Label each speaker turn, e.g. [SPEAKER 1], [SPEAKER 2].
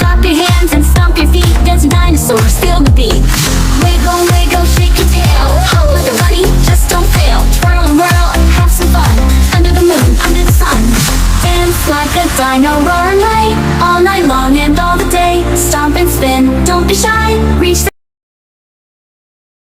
[SPEAKER 1] Clap your hands and stomp your feet. Dancing dinosaurs, feel the beat. Wiggle, wiggle, shake your tail. Hop like a bunny, just don't fail. Twirl and whirl and have some fun. Under the moon, under the sun. Dance like a dino, roar and lay. All night long and all the day. Stomp and spin, don't be shy. Reach the